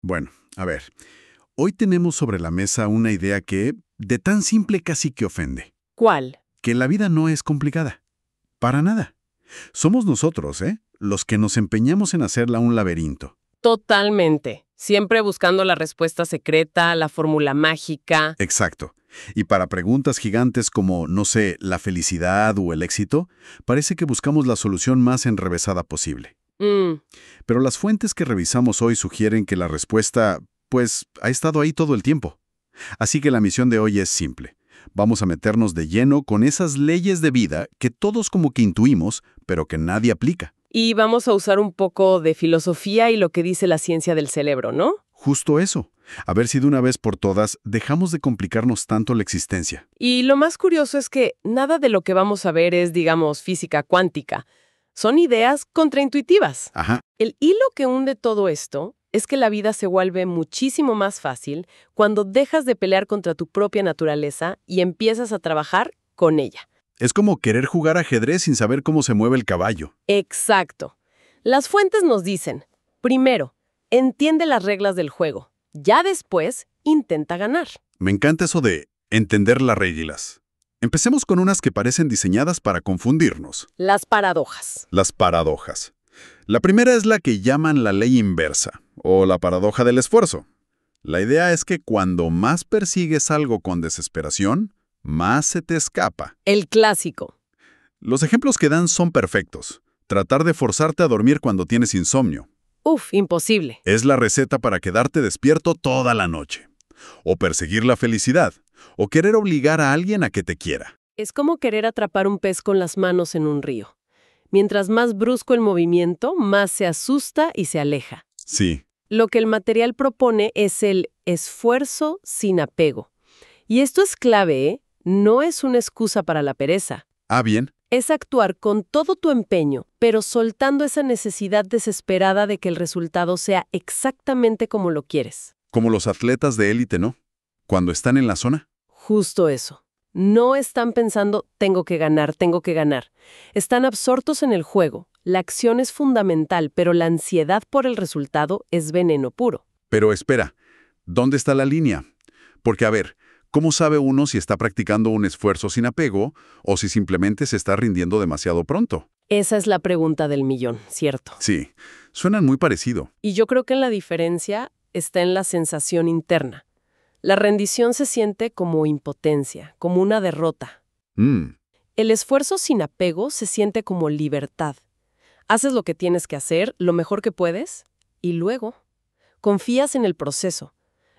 Bueno, a ver. Hoy tenemos sobre la mesa una idea que, de tan simple casi que ofende. ¿Cuál? Que la vida no es complicada. Para nada. Somos nosotros, los que nos empeñamos en hacerla un laberinto. Totalmente. Siempre buscando la respuesta secreta, la fórmula mágica. Exacto. Y para preguntas gigantes como, no sé, la felicidad o el éxito, parece que buscamos la solución más enrevesada posible. Mm, Pero las fuentes que revisamos hoy sugieren que la respuesta, pues, ha estado ahí todo el tiempo. Así que la misión de hoy es simple. Vamos a meternos de lleno con esas leyes de vida que todos como que intuimos, pero que nadie aplica. Y vamos a usar un poco de filosofía y lo que dice la ciencia del cerebro, ¿no? Justo eso. A ver si de una vez por todas dejamos de complicarnos tanto la existencia. Y lo más curioso es que nada de lo que vamos a ver es, digamos, física cuántica. Son ideas contraintuitivas. Ajá. El hilo que hunde todo esto es que la vida se vuelve muchísimo más fácil cuando dejas de pelear contra tu propia naturaleza y empiezas a trabajar con ella. Es como querer jugar ajedrez sin saber cómo se mueve el caballo. Exacto. Las fuentes nos dicen, primero, entiende las reglas del juego. Ya después, intenta ganar. Me encanta eso de entender las reglas. Empecemos con unas que parecen diseñadas para confundirnos. Las paradojas. Las paradojas. La primera es la que llaman la ley inversa, o la paradoja del esfuerzo. La idea es que cuando más persigues algo con desesperación, más se te escapa. El clásico. Los ejemplos que dan son perfectos. Tratar de forzarte a dormir cuando tienes insomnio. Uf, imposible. Es la receta para quedarte despierto toda la noche. O perseguir la felicidad. O querer obligar a alguien a que te quiera. Es como querer atrapar un pez con las manos en un río. Mientras más brusco el movimiento, más se asusta y se aleja. Sí. Lo que el material propone es el esfuerzo sin apego. Y esto es clave, ¿eh? No es una excusa para la pereza. Ah, bien. Es actuar con todo tu empeño, pero soltando esa necesidad desesperada de que el resultado sea exactamente como lo quieres. Como los atletas de élite, ¿no? Cuando están en la zona. Justo eso. No están pensando, tengo que ganar, tengo que ganar. Están absortos en el juego. La acción es fundamental, pero la ansiedad por el resultado es veneno puro. Pero espera, ¿dónde está la línea? Porque, a ver, ¿cómo sabe uno si está practicando un esfuerzo sin apego o si simplemente se está rindiendo demasiado pronto? Esa es la pregunta del millón, ¿cierto? Sí, suenan muy parecido. Y yo creo que la diferencia está en la sensación interna. La rendición se siente como impotencia, como una derrota. El esfuerzo sin apego se siente como libertad. Haces lo que tienes que hacer, lo mejor que puedes, y luego confías en el proceso.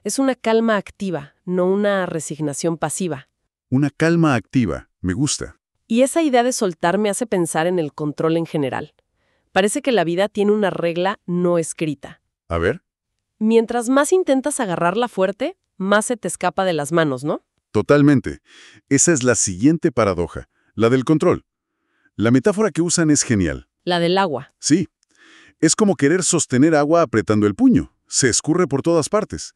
Es una calma activa, no una resignación pasiva. Una calma activa, me gusta. Y esa idea de soltar me hace pensar en el control en general. Parece que la vida tiene una regla no escrita. A ver. Mientras más intentas agarrarla fuerte, más se te escapa de las manos, ¿no? Totalmente. Esa es la siguiente paradoja, la del control. La metáfora que usan es genial. La del agua. Sí. Es como querer sostener agua apretando el puño. Se escurre por todas partes.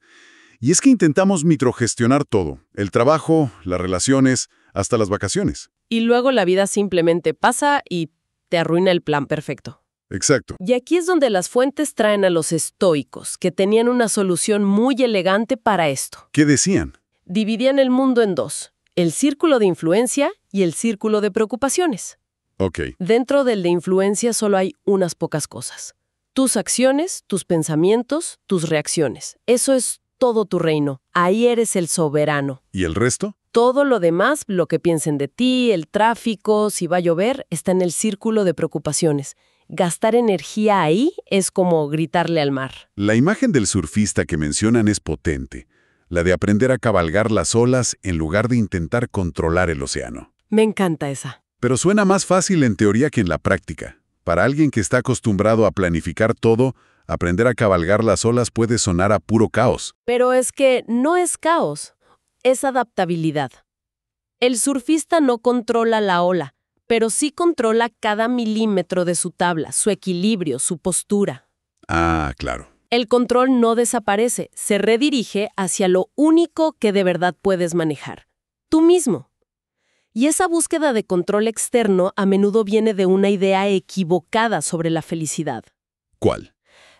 Y es que intentamos microgestionar todo. El trabajo, las relaciones, hasta las vacaciones. Y luego la vida simplemente pasa y te arruina el plan perfecto. Exacto. Y aquí es donde las fuentes traen a los estoicos, que tenían una solución muy elegante para esto. ¿Qué decían? Dividían el mundo en dos, el círculo de influencia y el círculo de preocupaciones. Ok. Dentro del de influencia solo hay unas pocas cosas. Tus acciones, tus pensamientos, tus reacciones. Eso es todo tu reino. Ahí eres el soberano. ¿Y el resto? Todo lo demás, lo que piensen de ti, el tráfico, si va a llover, está en el círculo de preocupaciones. Gastar energía ahí es como gritarle al mar. La imagen del surfista que mencionan es potente. La de aprender a cabalgar las olas en lugar de intentar controlar el océano. Me encanta esa. Pero suena más fácil en teoría que en la práctica. Para alguien que está acostumbrado a planificar todo, aprender a cabalgar las olas puede sonar a puro caos. Pero es que no es caos, es adaptabilidad. El surfista no controla la ola, pero sí controla cada milímetro de su tabla, su equilibrio, su postura. Ah, claro. El control no desaparece, se redirige hacia lo único que de verdad puedes manejar, tú mismo. Y esa búsqueda de control externo a menudo viene de una idea equivocada sobre la felicidad. ¿Cuál?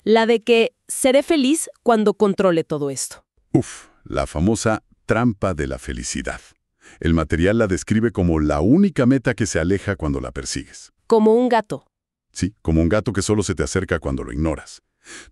La de que seré feliz cuando controle todo esto. Uf, la famosa trampa de la felicidad. El material la describe como la única meta que se aleja cuando la persigues. Como un gato. Sí, como un gato que solo se te acerca cuando lo ignoras.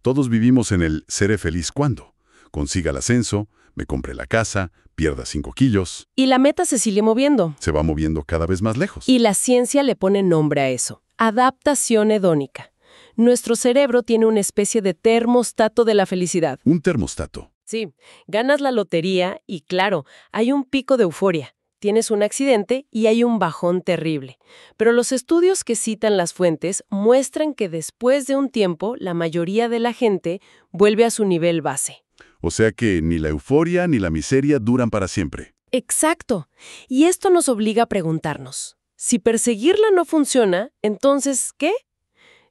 Todos vivimos en el seré feliz cuando consiga el ascenso, me compre la casa, pierda 5 kilos. Y la meta se sigue moviendo. Se va moviendo cada vez más lejos. Y la ciencia le pone nombre a eso. Adaptación hedónica. Nuestro cerebro tiene una especie de termostato de la felicidad. Un termostato. Sí, ganas la lotería y claro, hay un pico de euforia. Tienes un accidente y hay un bajón terrible. Pero los estudios que citan las fuentes muestran que después de un tiempo, la mayoría de la gente vuelve a su nivel base. O sea que ni la euforia ni la miseria duran para siempre. Exacto. Y esto nos obliga a preguntarnos, si perseguirla no funciona, entonces, ¿qué?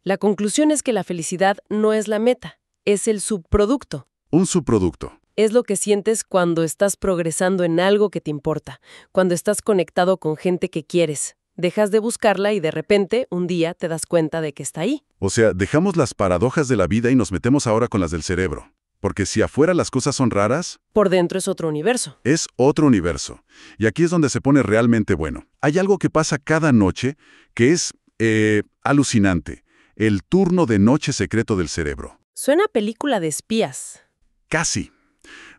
La conclusión es que la felicidad no es la meta, es el subproducto. Un subproducto. Es lo que sientes cuando estás progresando en algo que te importa, cuando estás conectado con gente que quieres. Dejas de buscarla y de repente, un día, te das cuenta de que está ahí. O sea, dejamos las paradojas de la vida y nos metemos ahora con las del cerebro. Porque si afuera las cosas son raras, por dentro es otro universo. es otro universo. Y aquí es donde se pone realmente bueno. Hay algo que pasa cada noche que es alucinante. El turno de noche secreto del cerebro. Suena a película de espías. Casi.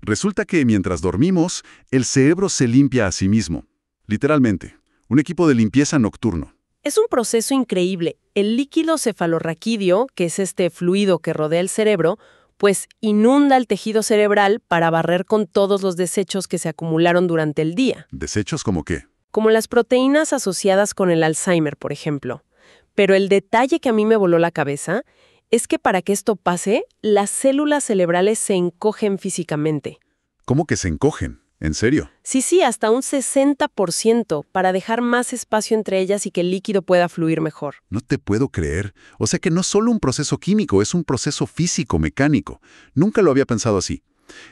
Resulta que mientras dormimos, el cerebro se limpia a sí mismo. Literalmente. Un equipo de limpieza nocturno. Es un proceso increíble. El líquido cefalorraquídeo, que es este fluido que rodea el cerebro, pues inunda el tejido cerebral para barrer con todos los desechos que se acumularon durante el día. ¿Desechos como qué? Como las proteínas asociadas con el Alzheimer, por ejemplo. Pero el detalle que a mí me voló la cabeza es que para que esto pase, las células cerebrales se encogen físicamente. ¿Cómo que se encogen? ¿En serio? Sí, hasta un 60% para dejar más espacio entre ellas y que el líquido pueda fluir mejor. No te puedo creer. O sea que no es solo un proceso químico, es un proceso físico, mecánico. Nunca lo había pensado así.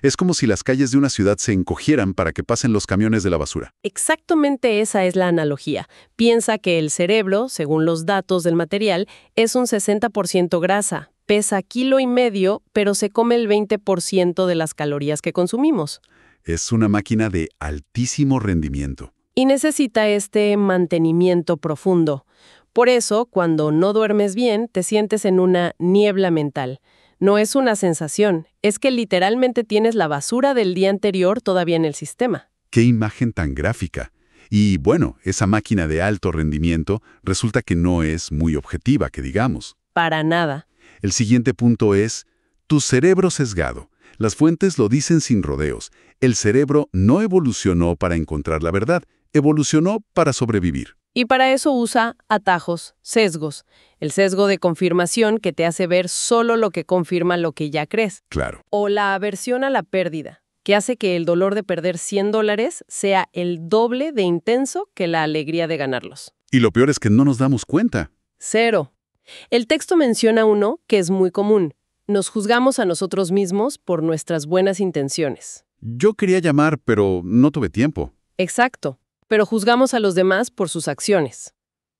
Es como si las calles de una ciudad se encogieran para que pasen los camiones de la basura. Exactamente esa es la analogía. Piensa que el cerebro, según los datos del material, es un 60% grasa. Pesa 1,5 kilos, pero se come el 20% de las calorías que consumimos. Es una máquina de altísimo rendimiento. Y necesita este mantenimiento profundo. Por eso, cuando no duermes bien, te sientes en una niebla mental. No es una sensación, es que literalmente tienes la basura del día anterior todavía en el sistema. ¡Qué imagen tan gráfica! Y bueno, esa máquina de alto rendimiento resulta que no es muy objetiva, que digamos. Para nada. El siguiente punto es, tu cerebro sesgado. Las fuentes lo dicen sin rodeos. El cerebro no evolucionó para encontrar la verdad, evolucionó para sobrevivir. Y para eso usa atajos, sesgos. El sesgo de confirmación que te hace ver solo lo que confirma lo que ya crees. Claro. O la aversión a la pérdida, que hace que el dolor de perder $100 sea el doble de intenso que la alegría de ganarlos. Y lo peor es que no nos damos cuenta. 0. El texto menciona uno que es muy común. Nos juzgamos a nosotros mismos por nuestras buenas intenciones. Yo quería llamar, pero no tuve tiempo. Exacto. Pero juzgamos a los demás por sus acciones.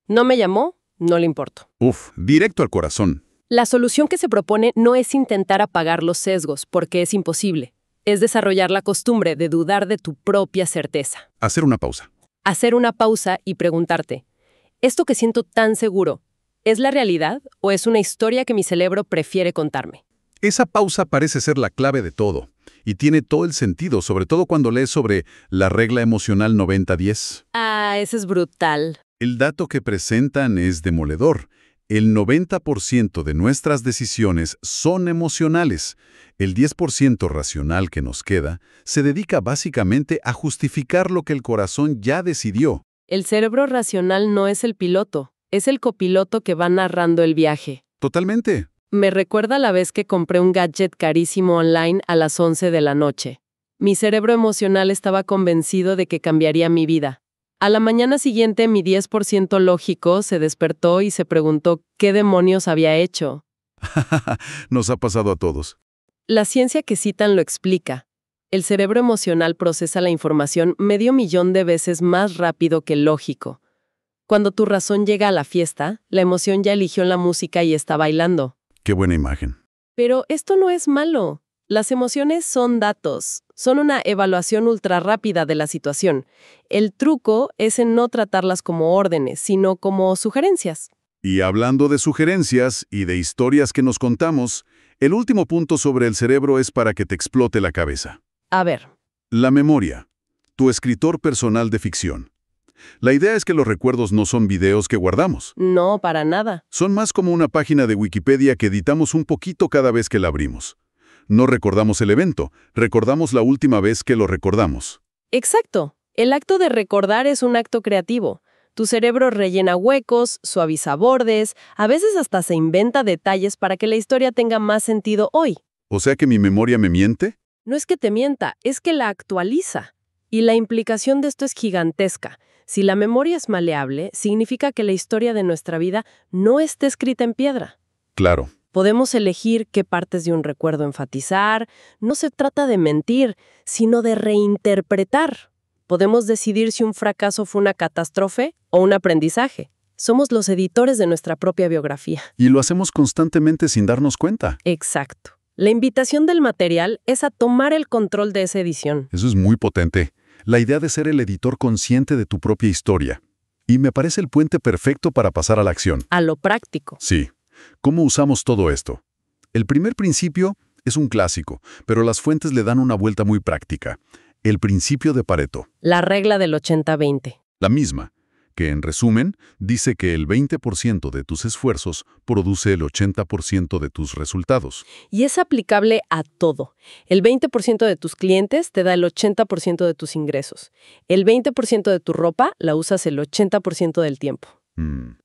No me llamó, no le importo. Uf, directo al corazón. La solución que se propone no es intentar apagar los sesgos, porque es imposible. Es desarrollar la costumbre de dudar de tu propia certeza. Hacer una pausa. Hacer una pausa y preguntarte, ¿esto que siento tan seguro, es la realidad o es una historia que mi cerebro prefiere contarme? Esa pausa parece ser la clave de todo. Y tiene todo el sentido, sobre todo cuando lees sobre la regla emocional 90-10. Ah, ese es brutal. El dato que presentan es demoledor. El 90% de nuestras decisiones son emocionales. El 10% racional que nos queda se dedica básicamente a justificar lo que el corazón ya decidió. El cerebro racional no es el piloto, es el copiloto que va narrando el viaje. Totalmente. Me recuerda la vez que compré un gadget carísimo online a las 11 de la noche. Mi cerebro emocional estaba convencido de que cambiaría mi vida. A la mañana siguiente, mi 10% lógico se despertó y se preguntó qué demonios había hecho. Nos ha pasado a todos. La ciencia que citan lo explica. El cerebro emocional procesa la información 500,000 de veces más rápido que el lógico. Cuando tu razón llega a la fiesta, la emoción ya eligió la música y está bailando. Qué buena imagen. Pero esto no es malo. Las emociones son datos, son una evaluación ultra rápida de la situación. El truco es en no tratarlas como órdenes, sino como sugerencias. Y hablando de sugerencias y de historias que nos contamos, el último punto sobre el cerebro es para que te explote la cabeza. A ver. La memoria, tu escritor personal de ficción. La idea es que los recuerdos no son videos que guardamos. No, para nada. Son más como una página de Wikipedia que editamos un poquito cada vez que la abrimos. No recordamos el evento, recordamos la última vez que lo recordamos. Exacto. El acto de recordar es un acto creativo. Tu cerebro rellena huecos, suaviza bordes, a veces hasta se inventa detalles para que la historia tenga más sentido hoy. ¿O sea que mi memoria me miente? No es que te mienta, es que la actualiza. Y la implicación de esto es gigantesca. Si la memoria es maleable, significa que la historia de nuestra vida no está escrita en piedra. Claro. Podemos elegir qué partes de un recuerdo enfatizar. No se trata de mentir, sino de reinterpretar. Podemos decidir si un fracaso fue una catástrofe o un aprendizaje. Somos los editores de nuestra propia biografía. Y lo hacemos constantemente sin darnos cuenta. Exacto. La invitación del material es a tomar el control de esa edición. Eso es muy potente. La idea de ser el editor consciente de tu propia historia. Y me parece el puente perfecto para pasar a la acción. A lo práctico. Sí. ¿Cómo usamos todo esto? El primer principio es un clásico, pero las fuentes le dan una vuelta muy práctica. El principio de Pareto. La regla del 80-20. La misma, que en resumen dice que el 20% de tus esfuerzos produce el 80% de tus resultados. Y es aplicable a todo. El 20% de tus clientes te da el 80% de tus ingresos. El 20% de tu ropa la usas el 80% del tiempo.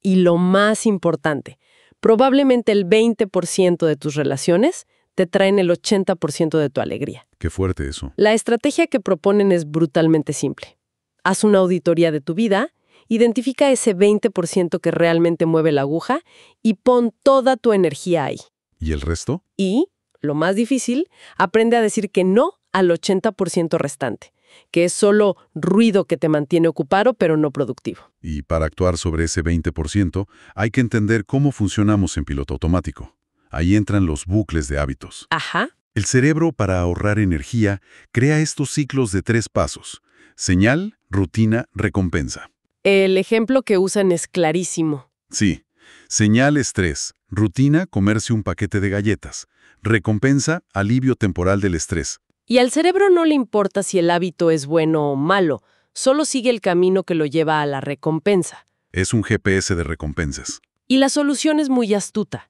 Y lo más importante, probablemente el 20% de tus relaciones te traen el 80% de tu alegría. Qué fuerte eso. La estrategia que proponen es brutalmente simple. Haz una auditoría de tu vida, identifica ese 20% que realmente mueve la aguja y pon toda tu energía ahí. ¿Y el resto? Y, lo más difícil, aprende a decir que no al 80% restante, que es solo ruido que te mantiene ocupado pero no productivo. Y para actuar sobre ese 20%, hay que entender cómo funcionamos en piloto automático. Ahí entran los bucles de hábitos. Ajá. El cerebro, para ahorrar energía, crea estos ciclos de 3 pasos. Señal, rutina, recompensa. El ejemplo que usan es clarísimo. Sí. Señal, estrés. Rutina, comerse un paquete de galletas. Recompensa, alivio temporal del estrés. Y al cerebro no le importa si el hábito es bueno o malo, solo sigue el camino que lo lleva a la recompensa. Es un GPS de recompensas. Y la solución es muy astuta.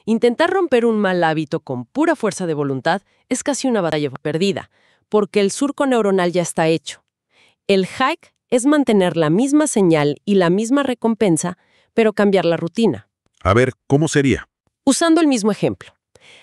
Intentar romper un mal hábito con pura fuerza de voluntad es casi una batalla perdida, porque el surco neuronal ya está hecho. El hack es mantener la misma señal y la misma recompensa, pero cambiar la rutina. A ver, ¿cómo sería? Usando el mismo ejemplo.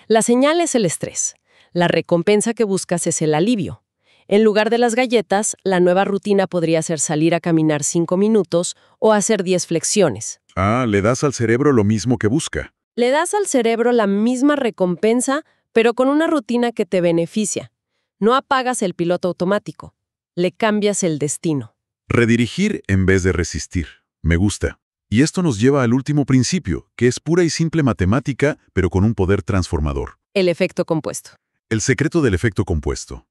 La señal es el estrés. La recompensa que buscas es el alivio. En lugar de las galletas, la nueva rutina podría ser salir a caminar 5 minutos o hacer 10 flexiones. Ah, le das al cerebro lo mismo que busca. Le das al cerebro la misma recompensa, pero con una rutina que te beneficia. No apagas el piloto automático. Le cambias el destino. Redirigir en vez de resistir. Me gusta. Y esto nos lleva al último principio, que es pura y simple matemática, pero con un poder transformador. El efecto compuesto. El secreto del efecto compuesto.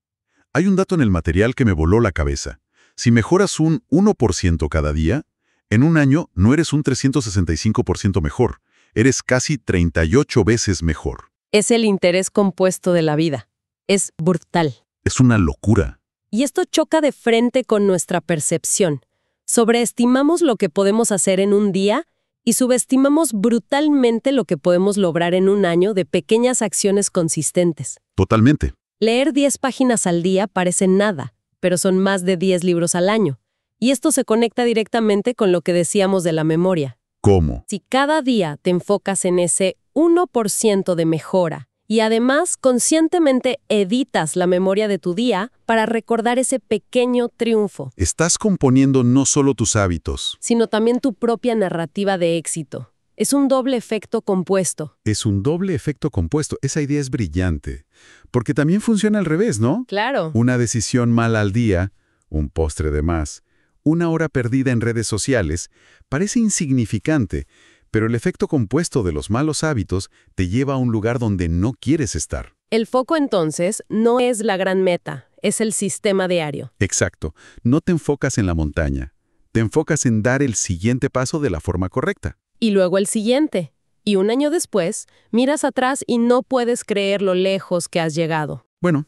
Hay un dato en el material que me voló la cabeza. Si mejoras un 1% cada día, en un año no eres un 365% mejor. Eres casi 38 veces mejor. Es el interés compuesto de la vida. Es brutal. Es una locura. Y esto choca de frente con nuestra percepción. Sobreestimamos lo que podemos hacer en un día y subestimamos brutalmente lo que podemos lograr en un año de pequeñas acciones consistentes. Totalmente. Leer 10 páginas al día parece nada, pero son más de 10 libros al año. Y esto se conecta directamente con lo que decíamos de la memoria. ¿Cómo? Si cada día te enfocas en ese 1% de mejora y además conscientemente editas la memoria de tu día para recordar ese pequeño triunfo. Estás componiendo no solo tus hábitos, Sino también tu propia narrativa de éxito. Es un doble efecto compuesto. es un doble efecto compuesto. Esa idea es brillante. Porque también funciona al revés, ¿no? Claro. Una decisión mala al día, un postre de más, una hora perdida en redes sociales, parece insignificante, Pero el efecto compuesto de los malos hábitos te lleva a un lugar donde no quieres estar. El foco entonces no es la gran meta, es el sistema diario. Exacto. No te enfocas en la montaña. Te enfocas en dar el siguiente paso de la forma correcta. Y luego el siguiente. Y un año después, miras atrás y no puedes creer lo lejos que has llegado. Bueno,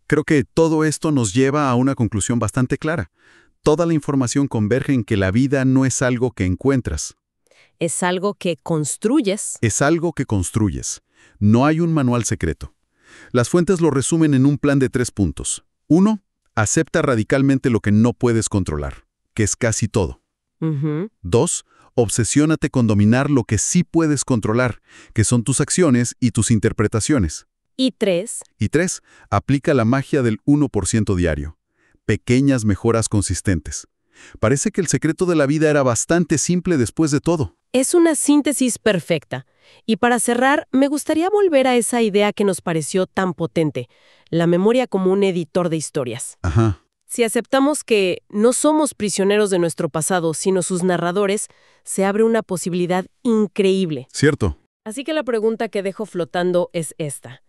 creo que todo esto nos lleva a una conclusión bastante clara. Toda la información converge en que la vida no es algo que encuentras. Es algo que construyes. Es algo que construyes. No hay un manual secreto. Las fuentes lo resumen en un plan de 3 puntos. 1. Acepta radicalmente lo que no puedes controlar, que es casi todo. 2. Obsesiónate con dominar lo que sí puedes controlar, que son tus acciones y tus interpretaciones. Y 3. Y 3. Aplica la magia del 1% diario. Pequeñas mejoras consistentes. Parece que el secreto de la vida era bastante simple después de todo. Es una síntesis perfecta. Y para cerrar, me gustaría volver a esa idea que nos pareció tan potente, la memoria como un editor de historias. Ajá. Si aceptamos que no somos prisioneros de nuestro pasado, sino sus narradores, se abre una posibilidad increíble. Cierto. Así que la pregunta que dejo flotando es esta.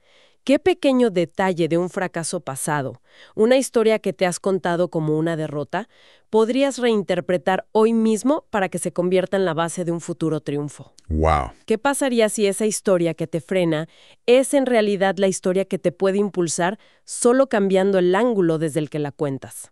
¿Qué pequeño detalle de un fracaso pasado, una historia que te has contado como una derrota, podrías reinterpretar hoy mismo para que se convierta en la base de un futuro triunfo? ¡Wow! ¿Qué pasaría si esa historia que te frena es en realidad la historia que te puede impulsar solo cambiando el ángulo desde el que la cuentas?